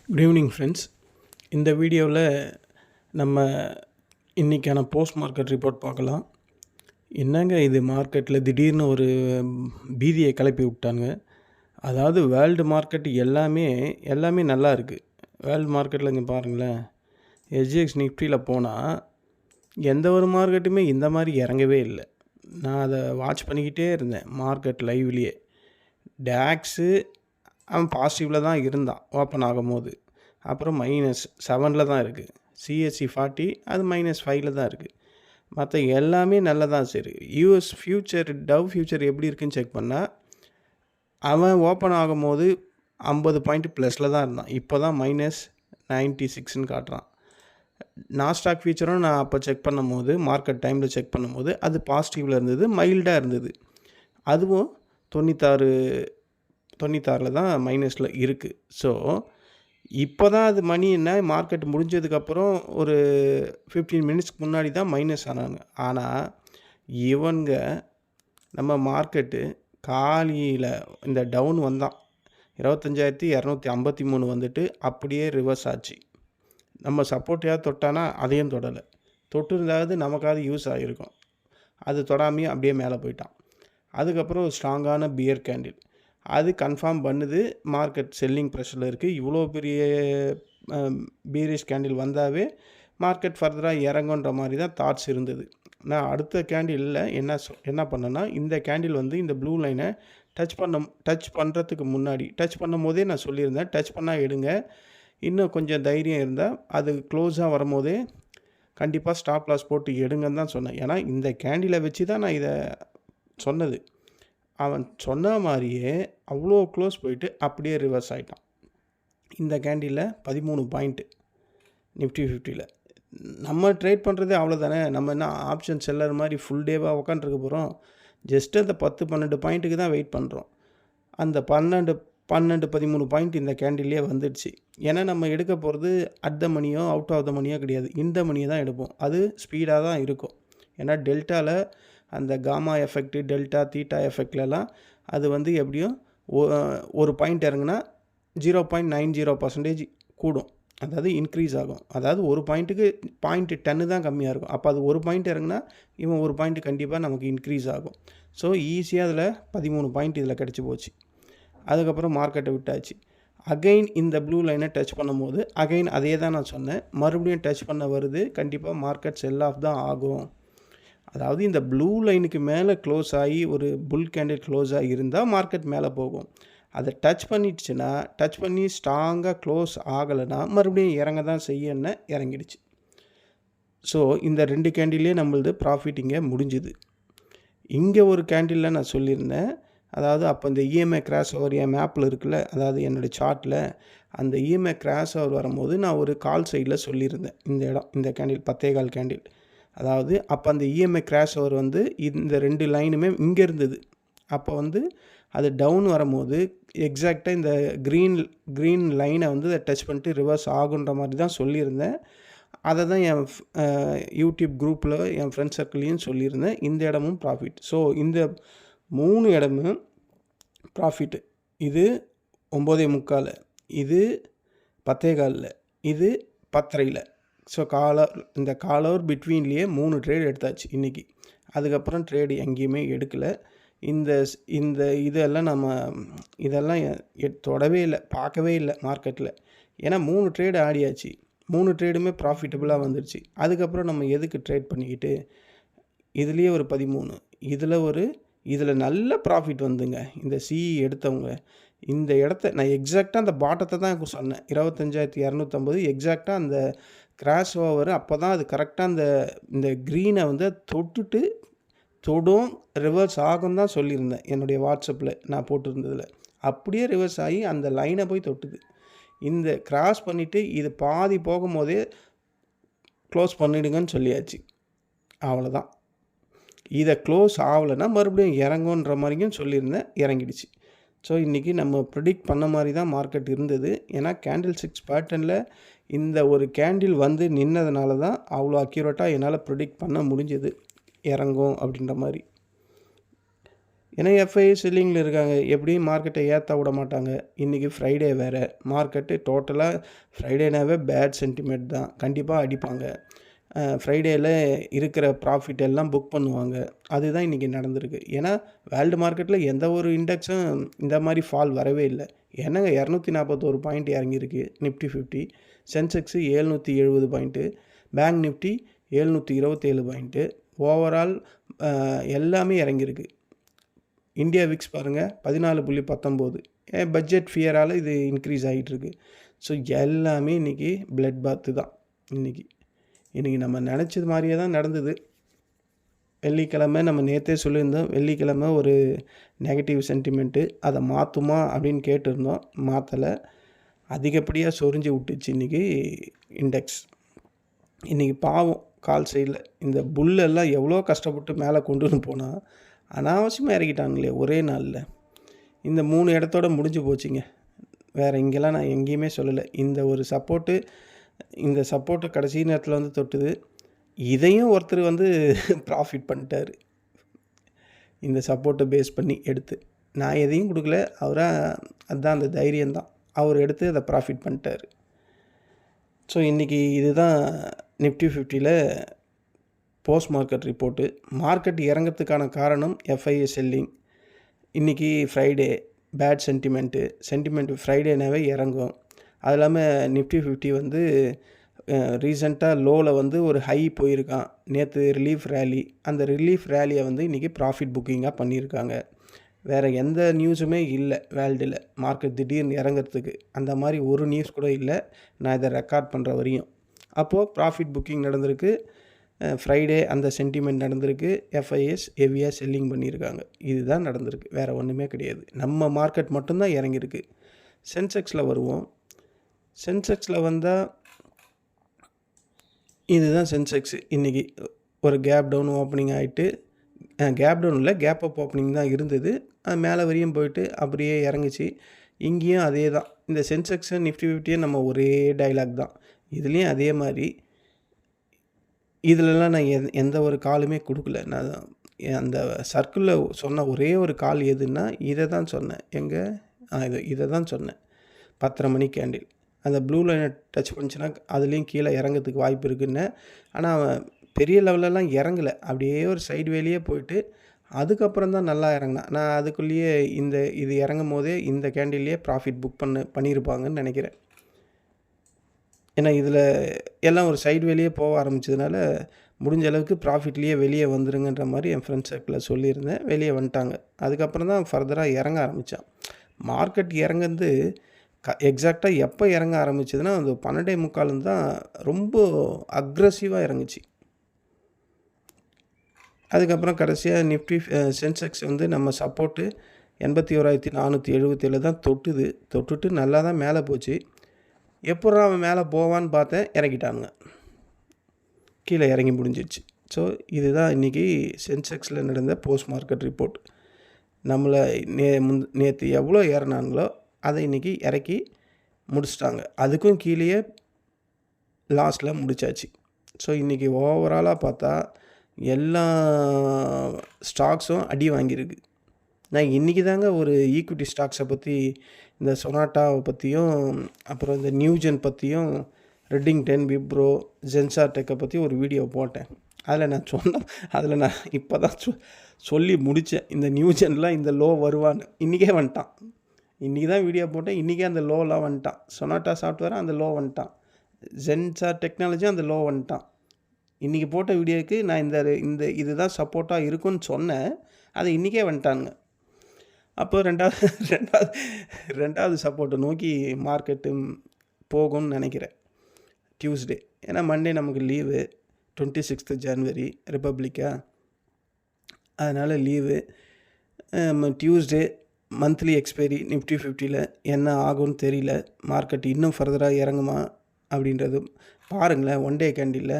Good evening friends. இந்த வீடியோவில் நம்ம இன்றைக்கான போஸ்ட் மார்க்கெட் ரிப்போர்ட் பார்க்கலாம். என்னங்க இது மார்க்கெட்டில் திடீர்னு ஒரு பீதியை கிளப்பி விட்டாங்க. அதாவது வேர்ல்டு மார்க்கெட் எல்லாமே நல்லா இருக்குது. வேர்ல்டு மார்க்கெட்டில் இங்கே பாருங்களேன், எஸ்ஜிஎக்ஸ் நிஃப்டியில் போனால் எந்த ஒரு மார்க்கெட்டுமே இந்த மாதிரி இறங்கவே இல்லை. நான் அதை வாட்ச் பண்ணிக்கிட்டே இருந்தேன் மார்க்கெட் லைவ்லேயே. டேக்ஸு அவன் பாசிட்டிவில் தான் இருந்தான் ஓப்பன் ஆகும்போது. அப்புறம் -7 தான் இருக்குது. சிஎஸ்சி 40 அது -5 தான் இருக்குது. மற்ற எல்லாமே நல்லதான். சரி, யூஎஸ் ஃப்யூச்சர் டவ் ஃப்யூச்சர் எப்படி இருக்குன்னு செக் பண்ணால் அவன் ஓப்பன் ஆகும்போது 50 பாயிண்ட் ப்ளஸில் தான் இருந்தான். இப்போ தான் -96ன்னு காட்டுறான். நாஸ்டாக் ஃபியூச்சரும் நான் அப்போ செக் பண்ணும்போது, மார்க்கெட் டைமில் செக் பண்ணும்போது அது பாசிட்டிவில் இருந்தது, மைல்டாக இருந்தது. அதுவும் 96 தான் மைனஸில் இருக்குது. ஸோ இப்போ தான் அது மணி என்ன, மார்க்கெட் முடிஞ்சதுக்கப்புறம் ஒரு 15 மினிட்ஸ்க்கு முன்னாடி தான் மைனஸ் ஆனாங்க. ஆனால் இவங்க நம்ம மார்க்கெட்டு காலையில் இந்த டவுன் வந்தான் 25,253 வந்துட்டு அப்படியே ரிவர்ஸ் ஆச்சு. நம்ம சப்போர்ட்டையாவது தொட்டானா அதையும் தொடலை. தொட்டிருந்தாவது நமக்காவது யூஸ் ஆகிருக்கும். அது தொடாமையும் அப்படியே மேலே போயிட்டான். அதுக்கப்புறம் ஒரு ஸ்ட்ராங்கான பியர் கேண்டில் அது கன்ஃபார்ம் பண்ணுது மார்க்கெட் செல்லிங் ப்ரெஷரில் இருக்குது. இவ்வளோ பெரிய பீரிஷ் கேண்டில் வந்தாவே மார்க்கெட் ஃபர்தராக இறங்குன்ற மாதிரி தான் தாட்ஸ் இருந்தது. நான் அடுத்த கேண்டிலில் என்ன பண்ணேன்னா, இந்த கேண்டில் வந்து இந்த ப்ளூ லைனை டச் பண்ணுறதுக்கு முன்னாடி டச் பண்ணும் போதே நான் சொல்லியிருந்தேன், டச் பண்ணால் எடுங்க, இன்னும் கொஞ்சம் தைரியம் இருந்தால் அது க்ளோஸாக வரும்போதே கண்டிப்பாக ஸ்டாப் லாஸ் போட்டு எடுங்கன்னு தான் சொன்னேன். ஏன்னா இந்த கேண்டிலை வச்சு தான் நான் இதை சொன்னது. அவன் சொன்ன மாதிரியே அவ்வளோ க்ளோஸ் போயிட்டு அப்படியே ரிவர்ஸ் ஆகிட்டான். இந்த கேண்டிலில் 13 பாயிண்ட்டு நிஃப்டி 50ல். நம்ம ட்ரேட் பண்ணுறதே அவ்வளோதானே. நம்ம என்ன ஆப்ஷன் செல்லர் மாதிரி ஃபுல் டேவாக உட்காந்துருக்க போகிறோம்? ஜஸ்ட்டு அந்த 10-12 பாயிண்ட்டுக்கு தான் வெயிட் பண்ணுறோம். அந்த 13 பாயிண்ட் இந்த கேண்டில்லே வந்துடுச்சு. ஏன்னா நம்ம எடுக்க போகிறது அட் த மணியோ அவுட் ஆஃப் த மணியோ கிடையாது, இந்த மணியை தான் எடுப்போம். அது ஸ்பீடாக தான் இருக்கும். ஏன்னா டெல்டாவில் அந்த காமா எஃபெக்ட், டெல்டா தீட்டா எஃபெக்ட்லலாம் அது வந்து எப்படியும் ஒரு பாயிண்ட் இறங்குனா 0.90% கூடும், அதாவது இன்க்ரீஸ் ஆகும். அதாவது ஒரு பாயிண்ட்டுக்கு 0.10 தான் கம்மியாக இருக்கும். அப்போ அது ஒரு பாயிண்ட் இறங்குனா இவன் ஒரு பாயிண்ட் கண்டிப்பாக நமக்கு இன்க்ரீஸ் ஆகும். ஸோ ஈஸியாக அதில் 13 பாயிண்ட் இதில் கிடச்சி போச்சு. அதுக்கப்புறம் மார்க்கெட்டை விட்டாச்சு. அகைன் இந்த ப்ளூ லைனை டச் பண்ணும்போது அகைன் அதே தான் நான் சொன்னேன், மறுபடியும் டச் பண்ண வருது, கண்டிப்பாக மார்க்கெட் செல் ஆஃப் தான் ஆகும். அதாவது இந்த ப்ளூ லைனுக்கு மேலே க்ளோஸ் ஆகி ஒரு புல் கேண்டில் க்ளோஸ் ஆகி இருந்தால் மார்க்கெட் மேலே போகும். அதை டச் பண்ணிடுச்சுன்னா, டச் பண்ணி ஸ்ட்ராங்காக க்ளோஸ் ஆகலைன்னா மறுபடியும் இறங்க தான் செய்யன்னு இறங்கிடுச்சு. ஸோ இந்த 2 கேண்டிலே நம்மளது ப்ராஃபிட் இங்கே முடிஞ்சுது. இங்கே ஒரு கேண்டிலில் நான் சொல்லியிருந்தேன், அதாவது அப்போ இந்த இஎம்ஐ கிராஸ் ஓவர் என் மேப்பில் இருக்குல்ல, அதாவது என்னுடைய சார்ட்டில் அந்த இஎம்ஐ கிராஸ் ஓவர் வரும்போது நான் ஒரு கால் சைடில் சொல்லியிருந்தேன், இந்த கேண்டில் 10.15 கேண்டில். அதாவது அப்போ அந்த இஎம்ஐ கிராஷ் ஓவர் வந்து இந்த 2 லைனுமே இங்கே இருந்தது. அப்போ வந்து அது டவுன் வரும்போது எக்ஸாக்டாக இந்த க்ரீன் லைனை வந்து அதை டச் பண்ணிட்டு ரிவர்ஸ் ஆகுன்ற மாதிரி தான் சொல்லியிருந்தேன். அதை தான் என் யூடியூப் குரூப்பில் என் ஃப்ரெண்ட்ஸ் சர்க்கிள்லையும் சொல்லியிருந்தேன். இந்த இடமும் ப்ராஃபிட். ஸோ இந்த 3 இடமும் ப்ராஃபிட்டு. இது 9:45, இது 10.15, இது 10:30. ஸோ இந்த கால் ஹவர் பிட்வீன்லேயே 3 ட்ரேட் எடுத்தாச்சு இன்றைக்கி. அதுக்கப்புறம் ட்ரேடு எங்கேயுமே எடுக்கலை. இந்த இதெல்லாம் தொடவே இல்லை, பார்க்கவே இல்லை மார்க்கெட்டில். ஏன்னா 3 ட்ரேடு ஆடியாச்சு, 3 ட்ரேடுமே ப்ராஃபிட்டபுளாக வந்துடுச்சு. அதுக்கப்புறம் நம்ம எதுக்கு ட்ரேட் பண்ணிக்கிட்டு, இதுலேயே ஒரு 13, இதில் நல்ல ப்ராஃபிட் வந்துங்க. இந்த சிஇ எடுத்தவங்க இந்த இடத்த நான் எக்ஸாக்டாக அந்த பாட்டத்தை தான் சொன்னேன், 25,250 எக்ஸாக்டாக அந்த கிராஷ் ஓவர். அப்போ தான் அது கரெக்டாக இந்த க்ரீனை வந்து தொடும் ரிவர்ஸ் ஆகும் தான் சொல்லியிருந்தேன் என்னுடைய வாட்ஸ்அப்பில் நான் போட்டிருந்ததில். அப்படியே ரிவர்ஸ் ஆகி அந்த லைனை போய் தொட்டுது. இந்த கிராஸ் பண்ணிவிட்டு இது பாதி போகும்போதே க்ளோஸ் பண்ணிவிடுங்கன்னு சொல்லியாச்சு. அவ்வளோதான். இதை க்ளோஸ் ஆகலைன்னா மறுபடியும் இறங்குன்ற மாதிரியும் சொல்லியிருந்தேன், இறங்கிடுச்சு. ஸோ இன்றைக்கி நம்ம ப்ரிடிக்ட் பண்ண மாதிரி தான் மார்க்கெட் இருந்தது. ஏன்னா கேண்டில் 6 பேட்டர்னில் இந்த ஒரு கேண்டில் வந்து நின்னதுனால தான் அவ்வளோ அக்யூரேட்டாக என்னால் ப்ரிடிக்ட் பண்ண முடிஞ்சது இறங்கும் அப்படின்ற மாதிரி. ஏன்னா எஃப்ஐ செல்லிங்கில் இருக்காங்க. எப்படியும் மார்க்கெட்டை ஏற்ற விட மாட்டாங்க. இன்றைக்கி ஃப்ரைடே வேறு. மார்க்கெட்டு டோட்டலாக ஃப்ரைடேனாவே பேட் சென்டிமெண்ட் தான். கண்டிப்பாக அடிப்பாங்க. ஃப்ரைடேயில் இருக்கிற ப்ராஃபிட் எல்லாம் புக் பண்ணுவாங்க. அதுதான் இன்றைக்கி நடந்திருக்கு. ஏன்னா வேர்ல்டு மார்க்கெட்டில் எந்த ஒரு இண்டெக்ஸும் இந்த மாதிரி ஃபால் வரவே இல்லை. என்னங்க 241 பாயிண்ட் இறங்கியிருக்கு Nifty 50. Sensex 770 point, bank Nifty 727 point. Overall எல்லாமே இறங்கியிருக்கு. இந்தியா விக்ஸ் பாருங்கள் 14.19. பட்ஜெட் ஃபியரால் இது இன்க்ரீஸ் ஆகிட்டுருக்கு. ஸோ எல்லாமே இன்றைக்கி பிளட் பாத்து தான். இன்றைக்கி நம்ம நினச்சது மாதிரியே தான் நடந்தது. வெள்ளிக்கிழமை நம்ம நேற்றே சொல்லியிருந்தோம், வெள்ளிக்கிழமை ஒரு நெகட்டிவ் சென்டிமெண்ட்டு, அதை மாற்றுமா அப்படின்னு கேட்டிருந்தோம். மாற்றலை. அதிகப்படியாக சொரிஞ்சு விட்டுச்சு இன்றைக்கி இண்டெக்ஸ். இன்றைக்கி பாவம் கால் சைடில் இந்த புல்லெல்லாம் எவ்வளோ கஷ்டப்பட்டு மேலே கொண்டுன்னு போனால் அனாவசியமாக இறக்கிட்டாங்களே ஒரே நாளில். இந்த 3 இடத்தோட முடிஞ்சு போச்சுங்க. வேறு இங்கெல்லாம் நான் எங்கேயுமே சொல்லலை. இந்த சப்போர்ட்டை கடைசி நேரத்தில் வந்து தொட்டுது. இதையும் ஒருத்தர் ப்ராஃபிட் பண்ணிட்டார். இந்த சப்போர்ட்டை பேஸ் பண்ணி எடுத்து நான் எதையும் கொடுக்கல. அதுதான் அந்த தைரியம்தான். அவர் எடுத்து அதை ப்ராஃபிட் பண்ணிட்டார். ஸோ இன்றைக்கி இதுதான் நிஃப்டி 50ல் போஸ்ட் மார்க்கெட் ரிப்போர்ட்டு. மார்க்கெட் இறங்கிறதுக்கான காரணம் எஃப்ஐஏ செல்லிங். இன்றைக்கி ஃப்ரைடே பேட் சென்டிமெண்ட்டு ஃப்ரைடேனாவே இறங்கும். அது இல்லாமல் நிஃப்டி 50 ரீசெண்டாக லோவில் ஒரு ஹை போயிருக்கான். நேற்று ரிலீஃப் ரேலி. அந்த ரிலீஃப் ரேலியை இன்றைக்கி ப்ராஃபிட் புக்கிங்காக பண்ணியிருக்காங்க. வேறு எந்த நியூஸுமே இல்லை வேர்ல்டில் மார்க்கெட் திடீர்னு இறங்கிறதுக்கு. அந்த மாதிரி ஒரு நியூஸ் கூட இல்லை நான் இதை ரெக்கார்ட் பண்ணுற வரையும். அப்போது ப்ராஃபிட் புக்கிங் நடந்திருக்கு. ஃப்ரைடே அந்த சென்டிமெண்ட் நடந்திருக்கு. எஃப்ஐஎஸ் ஹெவியாக செல்லிங் பண்ணியிருக்காங்க. இதுதான் நடந்திருக்கு. வேறு ஒன்றுமே கிடையாது. நம்ம மார்க்கெட் மட்டும்தான் இறங்கியிருக்கு. சென்செக்ஸில் வருவோம். சென்செக்ஸில் வந்தால் இதுதான் சென்செக்ஸு. இன்றைக்கி ஒரு கேப் டவுன் ஓப்பனிங் ஆகிட்டு, கேப் டவுன் இல்லை, கேப் அப் ஓப்பனிங் தான் இருந்தது. அது மேலே வரையும் போயிட்டு அப்படியே இறங்குச்சு. இங்கேயும் அதே தான். இந்த சென்செக்ஸு நிஃப்டி 50 நம்ம ஒரே டைலாக் தான். இதுலேயும் அதே மாதிரி. இதிலலாம் நான் எந்த ஒரு காலுமே கொடுக்கல. நான் அந்த சர்க்கிளில் சொன்ன ஒரே ஒரு கால் எதுன்னா இதை தான் சொன்னேன். இதை தான் சொன்னேன். 10:30 மணி கேண்டில் அந்த ப்ளூ லைனை டச் பண்ணிச்சுன்னா அதுலேயும் கீழே இறங்கிறதுக்கு வாய்ப்பு இருக்குன்னு. ஆனால் அவன் பெரிய லெவலெல்லாம் இறங்கலை. அப்படியே ஒரு சைடு வேலையே போயிட்டு அதுக்கப்புறம் தான் நல்லா இறங்கினான். நான் அதுக்குள்ளேயே இது இறங்கும் போதே இந்த கேண்டில்லையே ப்ராஃபிட் புக் பண்ணியிருப்பாங்கன்னு நினைக்கிறேன். ஏன்னா இதில் எல்லாம் ஒரு சைடு வெளியே போக ஆரம்பிச்சதுனால முடிஞ்ச அளவுக்கு ப்ராஃபிட்லேயே வெளியே வந்துருங்கன்ற மாதிரி என் ஃப்ரெண்ட்ஸ் சர்க்கிளில் சொல்லியிருந்தேன். வெளியே வந்துட்டாங்க. அதுக்கப்புறம் தான் ஃபர்தராக இறங்க ஆரம்பித்தான். மார்க்கெட் இறங்குறது எக்ஸாக்டாக எப்போ இறங்க ஆரம்பிச்சதுன்னா அந்த 12:45 தான் ரொம்ப அக்ரெசிவாக இறங்குச்சு. அதுக்கப்புறம் கடைசியாக நிஃப்டி சென்செக்ஸ் நம்ம சப்போர்ட்டு 81,477 தான் தொட்டுட்டு நல்லா தான் மேலே போச்சு. எப்போ அவன் மேலே போவான்னு பார்த்தேன், இறக்கிட்டானுங்க. கீழே இறங்கி முடிஞ்சிடுச்சு. ஸோ இதுதான் இன்றைக்கி சென்செக்ஸில் நடந்த போஸ்ட் மார்க்கெட் ரிப்போர்ட். நம்மளை நேற்று எவ்வளோ ஏறினாங்களோ அதை இன்றைக்கி இறக்கி முடிச்சிட்டாங்க. அதுக்கும் கீழேயே லாஸ்ட்டில் முடித்தாச்சு. ஸோ இன்றைக்கி ஓவராலாக பார்த்தா எல்லா ஸ்டாக்ஸும் அடி வாங்கியிருக்கு. நான் இன்றைக்கி தாங்க ஒரு ஈக்விட்டி ஸ்டாக்ஸை பற்றி, இந்த சொனாட்டாவை பற்றியும், அப்புறம் இந்த நியூஜென் பற்றியும், ரெட்டிங்டன், விப்ரோ, ஜென்சார் டெக்கை பற்றி ஒரு வீடியோ போட்டேன். அதில் நான் இப்போ தான் சொல்லி முடித்தேன். இந்த நியூஜென்லாம் இந்த லோ வருவான்னு. இன்றைக்கே வந்துட்டான். இன்றைக்கி தான் வீடியோ போட்டேன். இன்றைக்கே அந்த லோலாம் வந்துட்டான். சொனாட்டா சாஃப்ட்வேரும் அந்த லோ வந்துட்டான். ஜென்சார் டெக்னாலஜியும் அந்த லோ வந்துட்டான். இன்றைக்கி போட்ட வீடியோவுக்கு நான் இதுதான் சப்போர்ட்டாக இருக்குன்னு சொன்னேன். அதை இன்றைக்கே வந்துட்டானுங்க. அப்போ ரெண்டாவது சப்போர்ட்டை நோக்கி மார்க்கெட்டு போகும்னு நினைக்கிறேன். டியூஸ்டே. ஏன்னா மண்டே நமக்கு லீவு. 26th ஜனவரி ரிப்பப்ளிக்கா, அதனால் leave. Tuesday monthly expiry Nifty 50ல் என்ன ஆகும்னு தெரியல. மார்க்கெட் இன்னும் ஃபர்தராக இறங்குமா அப்படின்றது பாருங்களேன். ஒன் டே கேண்டிலில்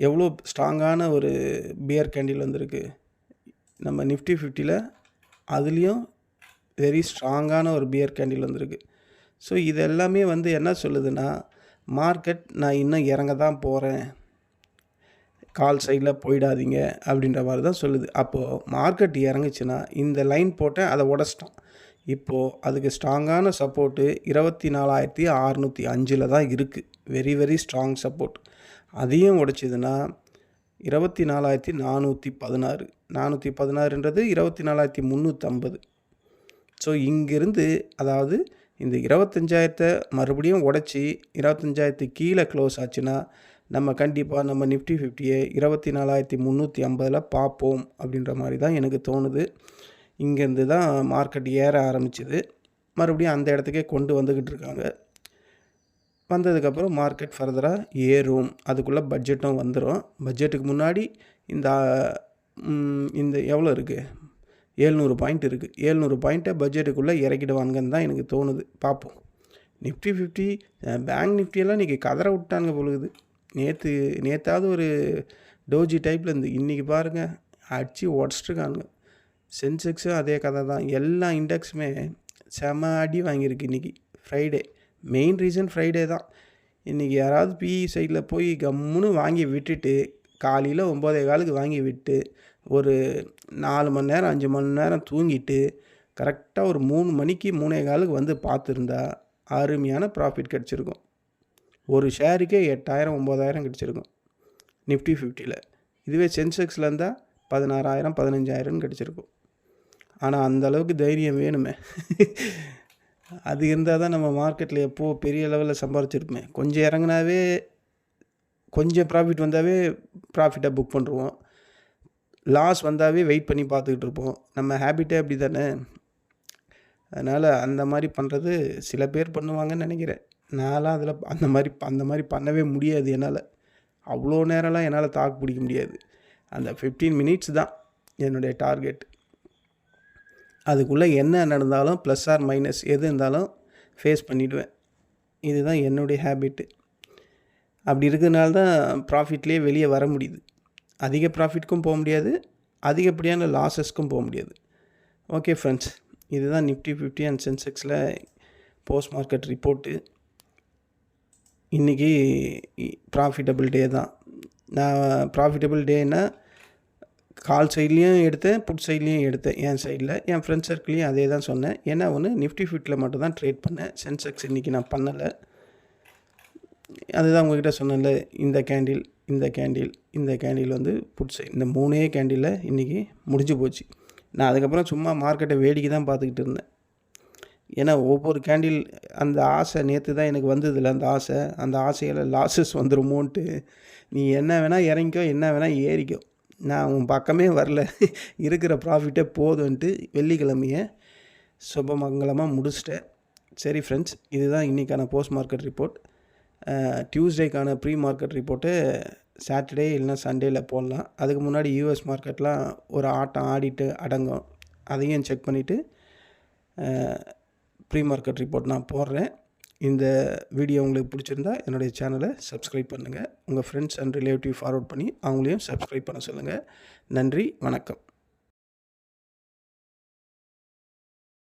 எவ்வளோ ஸ்ட்ராங்கான ஒரு பியர் கேண்டில் வந்திருக்கு நம்ம நிஃப்டி 50ல். அதுலேயும் வெரி ஸ்ட்ராங்கான ஒரு பியர் கேண்டில் வந்திருக்கு. ஸோ இது எல்லாமே என்ன சொல்லுதுன்னா, மார்க்கெட் நான் இன்னும் இறங்க தான் போகிறேன். கால் சைடில் போயிடாதீங்க அப்படின்ற மாதிரி தான் சொல்லுது. அப்போது மார்க்கெட் இறங்குச்சுன்னா இந்த லைன் போட்டேன், அதை உடச்சிட்டான். இப்போது அதுக்கு ஸ்ட்ராங்கான சப்போர்ட்டு 24,605 தான் இருக்குது. Very very strong support. அதையும் உடைச்சிதுன்னா 24,416. 416ன்றது 24,350. ஸோ இங்கிருந்து அதாவது இந்த 25,000 மறுபடியும் உடச்சி 25,000 கீழே க்ளோஸ் ஆச்சுன்னா நம்ம கண்டிப்பாக நம்ம நிஃப்டி 50யை 24,350 பார்ப்போம் அப்படின்ற மாதிரி தான் எனக்கு தோணுது. இங்கேருந்து தான் மார்க்கெட் ஏற ஆரம்பிச்சுது. மறுபடியும் அந்த இடத்துக்கே கொண்டு வந்துக்கிட்டு இருக்காங்க. வந்ததுக்கப்புறம் மார்க்கெட் ஃபர்தராக ஏறும். அதுக்குள்ளே பட்ஜெட்டும் வந்துடும். பட்ஜெட்டுக்கு முன்னாடி இந்த இந்த எவ்வளோ இருக்குது, 700 பாயிண்ட் இருக்குது. 700 பாயிண்ட்டை பட்ஜெட்டுக்குள்ளே இறக்கிடுவாங்கன்னு தான் எனக்கு தோணுது. பார்ப்போம். நிஃப்டி 50 பேங்க் நிஃப்டியெல்லாம் இன்றைக்கி கதற விட்டானுங்க பொழுது. நேற்றாவது ஒரு டோஜி டைப்பில் இருந்து இன்றைக்கி பாருங்கள் அடித்து உடச்சிட்ருக்கானுங்க. சென்செக்ஸும் அதே கதை தான். எல்லா இண்டெக்ஸுமே செம அடி வாங்கியிருக்கு இன்றைக்கி ஃப்ரைடே. மெயின் ரீசன் ஃப்ரைடே தான். இன்றைக்கி யாராவது பிஇ சைடில் போய் கம்முன்னு வாங்கி விட்டுட்டு காலையில் 9:15 வாங்கி விட்டு ஒரு 4 மணி நேரம் 5 மணி நேரம் தூங்கிட்டு கரெக்டாக ஒரு 3 மணிக்கு 3:15 வந்து பார்த்துருந்தா அருமையான ப்ராஃபிட் கிடச்சிருக்கும். ஒரு ஷேருக்கே 8,000 9,000 கிடச்சிருக்கும் நிஃப்டி 50ல். இதுவே சென்செக்ஸில் இருந்தால் 16,000 15,000 கிடச்சிருக்கும். ஆனால் அந்தளவுக்கு தைரியம் வேணுமே. அது இருந்தால் தான் நம்ம மார்க்கெட்டில் எப்போது பெரிய லெவலில் சம்பாரிச்சிருப்போமே. கொஞ்சம் இறங்கினாவே கொஞ்சம் ப்ராஃபிட் வந்தாவே ப்ராஃபிட்டை புக் பண்ணுருவோம். லாஸ் வந்தாவே வெயிட் பண்ணி பார்த்துக்கிட்டு இருப்போம். நம்ம ஹேபிட்டே அப்படி தானே. அதனால் அந்த மாதிரி பண்ணுறது சில பேர் பண்ணுவாங்கன்னு நினைக்கிறேன். நான்லாம் அதில் அந்த மாதிரி பண்ணவே முடியாது என்னால். அவ்வளோ நேரம்லாம் என்னால் தாக்கு பிடிக்க முடியாது. அந்த 15 மினிட்ஸ் தான் என்னுடைய டார்கெட். அதுக்குள்ளே என்ன நடந்தாலும் ப்ளஸ் ஆர் மைனஸ் எது இருந்தாலும் ஃபேஸ் பண்ணிவிடுவேன். இதுதான் என்னுடைய ஹேபிட்டு. அப்படி இருக்கிறதுனால தான் ப்ராஃபிட்லேயே வெளியே வர முடியுது. அதிக ப்ராஃபிட்க்கும் போக முடியாது, அதிகப்படியான லாஸஸ்க்கும் போக முடியாது. ஓகே ஃப்ரெண்ட்ஸ், இதுதான் நிஃப்டி 50 அண்ட் சென்செக்ஸில் போஸ்ட் மார்க்கெட் ரிப்போர்ட்டு. இன்றைக்கி ப்ராஃபிட்டபிள் டே தான். நான் ப்ராஃபிட்டபிள் டேனால் கால் சைட்லேயும் எடுத்தேன், புட் சைட்லேயும் எடுத்தேன். என் சைடில் என் ஃப்ரெண்ட்ஸ் சர்க்கிளையும் அதே தான் சொன்னேன். ஏன்னா ஒன்று நிஃப்டி 50ல் மட்டும் தான் ட்ரேட் பண்ணேன். சென்செக்ஸ் இன்றைக்கி நான் பண்ணலை. அதுதான் உங்கள்கிட்ட சொன்னேன்ல, இந்த கேண்டில் வந்து புட் சைட், இந்த 3 கேண்டிலில் இன்றைக்கி முடிஞ்சு போச்சு. நான் அதுக்கப்புறம் சும்மா மார்க்கெட்டை வேடிக்கை தான் பார்த்துக்கிட்டு இருந்தேன். ஏன்னா ஒவ்வொரு கேண்டில் அந்த ஆசை நேற்று தான் எனக்கு வந்ததில்ல. அந்த ஆசையில் லாஸஸ் வந்துடுமோன்ட்டு நீ என்ன வேணால் இறங்கிக்கோ, என்ன வேணால் ஏறிக்கோ, நான் உன் பக்கமே வரல, இருக்கிற ப்ராஃபிட்டே போதுன்ட்டு வெள்ளிக்கிழமையை சுபமங்கலமாக முடிச்சிட்டேன். சரி ஃப்ரெண்ட்ஸ், இதுதான் இன்றைக்கான போஸ்ட் மார்க்கெட் ரிப்போர்ட். டியூஸ்டேக்கான ப்ரீ மார்க்கெட் ரிப்போர்ட்டு சாட்டர்டே இல்லைனா சண்டேயில் போடலாம். அதுக்கு முன்னாடி யூஎஸ் மார்க்கெட்லாம் ஒரு ஆட்டம் ஆடிட்டு அடங்கும். அதையும் செக் பண்ணிவிட்டு ப்ரீ மார்க்கெட் ரிப்போர்ட் நான் போடுறேன். இந்த வீடியோ உங்களுக்கு பிடிச்சிருந்தா என்னுடைய சேனலை சப்ஸ்கிரைப் பண்ணுங்கள். உங்கள் ஃப்ரெண்ட்ஸ் அண்ட் ரிலேட்டிவ் ஃபார்வர்ட் பண்ணி அவங்களையும் சப்ஸ்கிரைப் பண்ண சொல்லுங்கள். நன்றி, வணக்கம்.